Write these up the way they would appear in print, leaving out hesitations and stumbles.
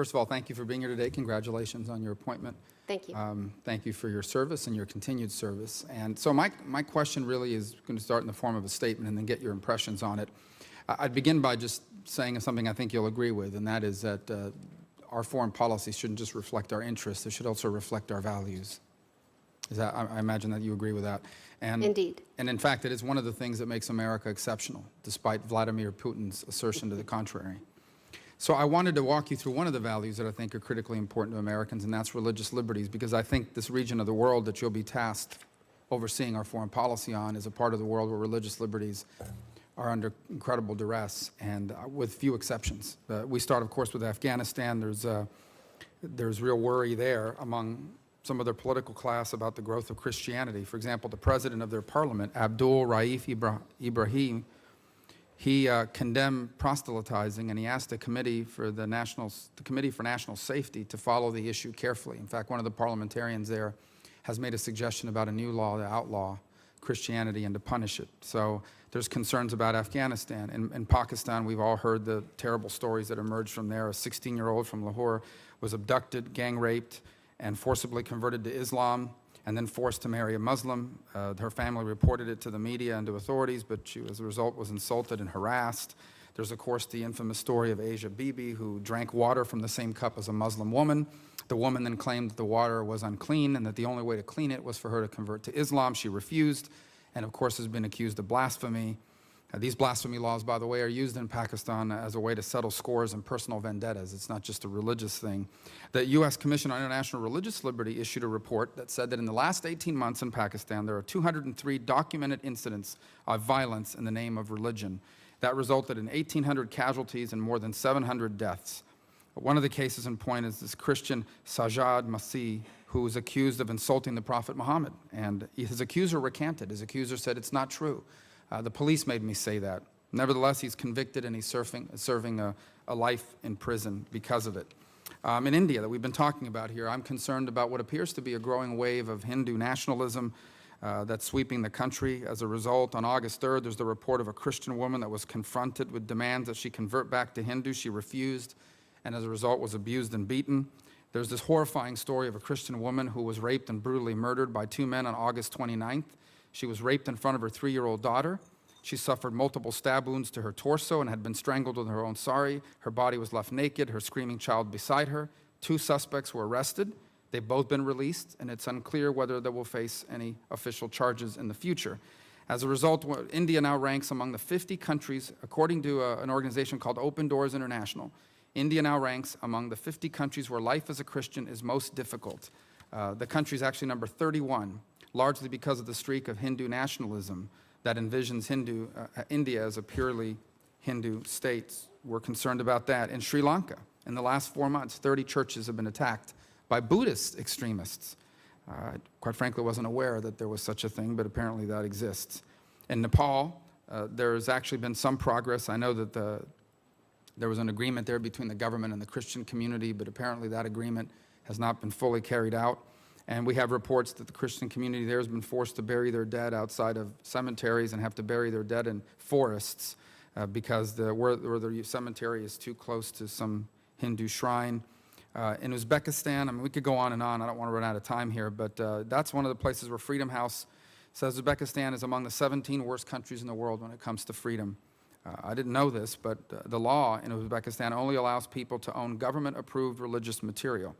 First of all, thank you for being here today. Congratulations on your appointment. Thank you. Thank you for your service and your continued service. And so my question really is going to start in the form of a statement and then get your impressions on it. I'd begin by just saying something I think you'll agree with, and that is that our foreign policy shouldn't just reflect our interests, it should also reflect our values. I imagine that you agree with that. And, Indeed. And in fact, it is one of the things that makes America exceptional, despite Vladimir Putin's assertion to the contrary. So I wanted to walk you through one of the values that I think are critically important to Americans, and that's religious liberties, because I think this region of the world that you'll be tasked overseeing our foreign policy on is a part of the world where religious liberties are under incredible duress, and with few exceptions. We start, of course, with Afghanistan. There's real worry there among some of their political class about the growth of Christianity. For example, the president of their parliament, Abdul Raif Ibrahim, he condemned proselytizing, and he asked the Committee for National Safety to follow the issue carefully. In fact, one of the parliamentarians there has made a suggestion about a new law to outlaw Christianity and to punish it. So there's concerns about Afghanistan. In Pakistan, we've all heard the terrible stories that emerged from there. A 16-year-old from Lahore was abducted, gang raped, and forcibly converted to Islam, and then forced to marry a Muslim. Her family reported it to the media and to authorities, but she, as a result, was insulted and harassed. There's, of course, the infamous story of Asia Bibi, who drank water from the same cup as a Muslim woman. The woman then claimed that the water was unclean and that the only way to clean it was for her to convert to Islam. She refused, and of course has been accused of blasphemy. These blasphemy laws, by the way, are used in Pakistan as a way to settle scores and personal vendettas. It's not just a religious thing. The U.S. Commission on International Religious Liberty issued a report that said that in the last 18 months in Pakistan, there are 203 documented incidents of violence in the name of religion. That resulted in 1,800 casualties and more than 700 deaths. One of the cases in point is this Christian Sajjad Masih, who was accused of insulting the Prophet Muhammad. And his accuser recanted. His accuser said, "It's not true. The police made me say that." Nevertheless, he's convicted and he's serving a life in prison because of it. In India, that we've been talking about here, I'm concerned about what appears to be a growing wave of Hindu nationalism that's sweeping the country. As a result, on August 3rd, there's the report of a Christian woman that was confronted with demands that she convert back to Hindu. She refused, and as a result was abused and beaten. There's this horrifying story of a Christian woman who was raped and brutally murdered by two men on August 29th. She was raped in front of her 3-year-old daughter. She suffered multiple stab wounds to her torso and had been strangled with her own sari. Her body was left naked, her screaming child beside her. 2 suspects were arrested. They've both been released, and it's unclear whether they will face any official charges in the future. As a result, India now ranks among the 50 countries, according to an organization called Open Doors International. India now ranks among the 50 countries where life as a Christian is most difficult. The country is actually number 31. Largely because of the streak of Hindu nationalism that envisions India as a purely Hindu state. We're concerned about that. In Sri Lanka, in the last 4 months, 30 churches have been attacked by Buddhist extremists. Quite frankly, I wasn't aware that there was such a thing, but apparently that exists. In Nepal, there's actually been some progress. I know that there was an agreement there between the government and the Christian community, but apparently that agreement has not been fully carried out. And we have reports that the Christian community there has been forced to bury their dead outside of cemeteries and have to bury their dead in forests because where the cemetery is too close to some Hindu shrine. In Uzbekistan, I mean, we could go on and on. I don't want to run out of time here, but that's one of the places where Freedom House says Uzbekistan is among the 17 worst countries in the world when it comes to freedom. I didn't know this, but the law in Uzbekistan only allows people to own government-approved religious material.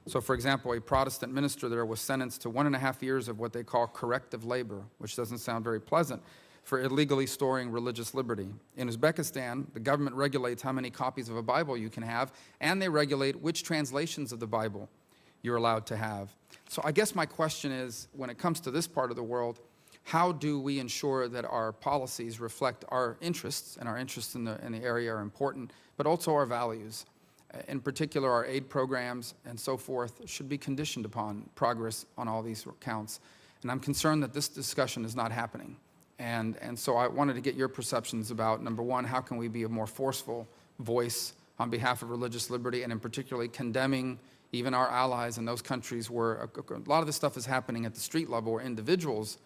So, for example, a Protestant minister there was sentenced to 1.5 years of what they call corrective labor, which doesn't sound very pleasant, for illegally storing religious liberty. In Uzbekistan, the government regulates how many copies of a Bible you can have, and they regulate which translations of the Bible you're allowed to have. So I guess my question is, when it comes to this part of the world, how do we ensure that our policies reflect our interests, and our interests in the area are important, but also our values? In particular, our aid programs and so forth should be conditioned upon progress on all these counts. And I'm concerned that this discussion is not happening. And so I wanted to get your perceptions about, number one, how can we be a more forceful voice on behalf of religious liberty, and in particularly condemning even our allies in those countries where a lot of this stuff is happening at the street level, where individuals,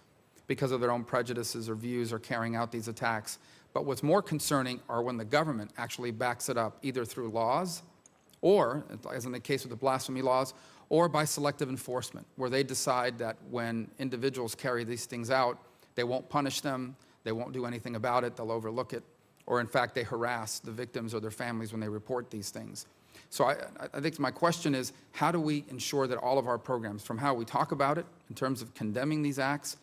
because of their own prejudices or views, are carrying out these attacks. But what's more concerning are when the government actually backs it up, either through laws or, as in the case of the blasphemy laws, or by selective enforcement, where they decide that when individuals carry these things out, they won't punish them, they won't do anything about it, they'll overlook it, or in fact they harass the victims or their families when they report these things. So I think my question is, how do we ensure that all of our programs, from how we talk about it in terms of condemning these acts,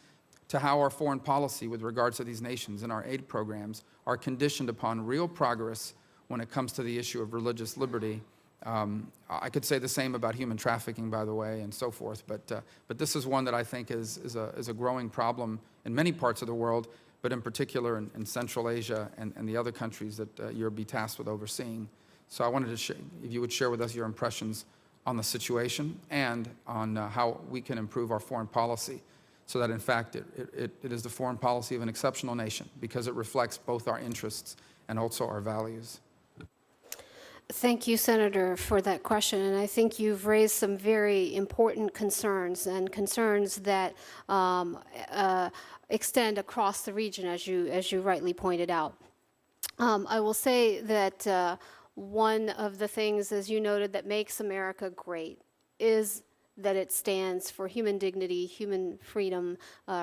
to how our foreign policy with regards to these nations and our aid programs are conditioned upon real progress when it comes to the issue of religious liberty. I could say the same about human trafficking, by the way, and so forth, but this is one that I think is a growing problem in many parts of the world, but in particular in Central Asia and the other countries that you'll be tasked with overseeing. So I wanted to if you would share with us your impressions on the situation and on how we can improve our foreign policy so that, in fact, it is the foreign policy of an exceptional nation because it reflects both our interests and also our values. Thank you, Senator, for that question. And I think you've raised some very important concerns and concerns that extend across the region, as you rightly pointed out. I will say that one of the things, as you noted, that makes America great is that it stands for human dignity, human freedom,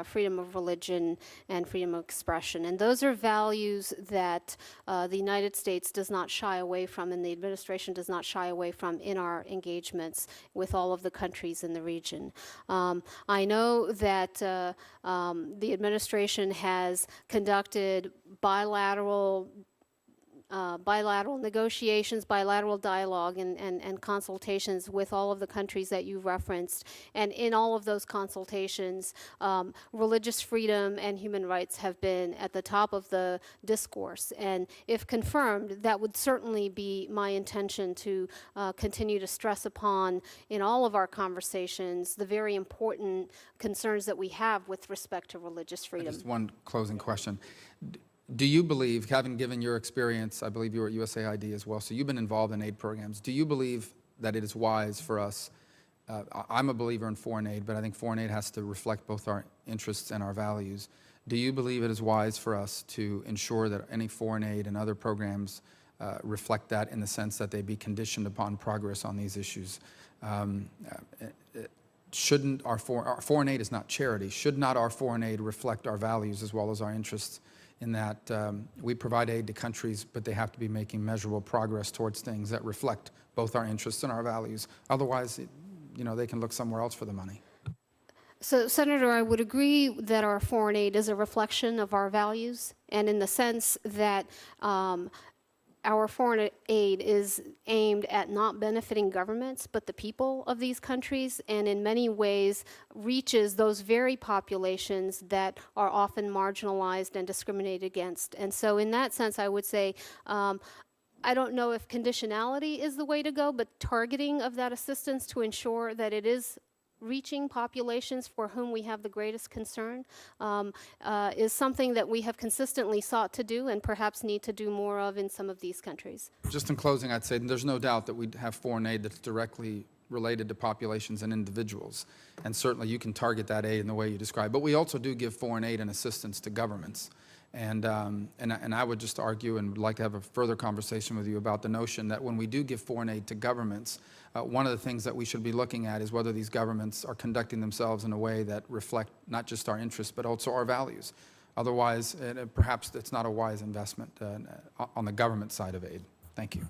freedom of religion, and freedom of expression. And those are values that the United States does not shy away from, and the administration does not shy away from in our engagements with all of the countries in the region. I know that the administration has conducted bilateral negotiations, bilateral dialogue, and consultations with all of the countries that you referenced. And in all of those consultations, religious freedom and human rights have been at the top of the discourse. And if confirmed, that would certainly be my intention to continue to stress upon in all of our conversations the very important concerns that we have with respect to religious freedom. Just one closing question. Do you believe, having given your experience, I believe you were at USAID as well, so you've been involved in aid programs, do you believe that it is wise for us, I'm a believer in foreign aid, but I think foreign aid has to reflect both our interests and our values. Do you believe it is wise for us to ensure that any foreign aid and other programs reflect that in the sense that they be conditioned upon progress on these issues? Shouldn't our foreign aid is not charity. Should not our foreign aid reflect our values as well as our interests, in that we provide aid to countries, but they have to be making measurable progress towards things that reflect both our interests and our values. Otherwise, they can look somewhere else for the money. So, Senator, I would agree that our foreign aid is a reflection of our values, and in the sense that our foreign aid is aimed at not benefiting governments, but the people of these countries, and in many ways reaches those very populations that are often marginalized and discriminated against. And so in that sense, I would say, I don't know if conditionality is the way to go, but targeting of that assistance to ensure that it is reaching populations for whom we have the greatest concern is something that we have consistently sought to do and perhaps need to do more of in some of these countries. Just in closing, I'd say there's no doubt that we have foreign aid that's directly related to populations and individuals, and certainly you can target that aid in the way you describe. But we also do give foreign aid and assistance to governments. And I would just argue and would like to have a further conversation with you about the notion that when we do give foreign aid to governments, one of the things that we should be looking at is whether these governments are conducting themselves in a way that reflect not just our interests, but also our values. Otherwise, perhaps it's not a wise investment on the government side of aid. Thank you.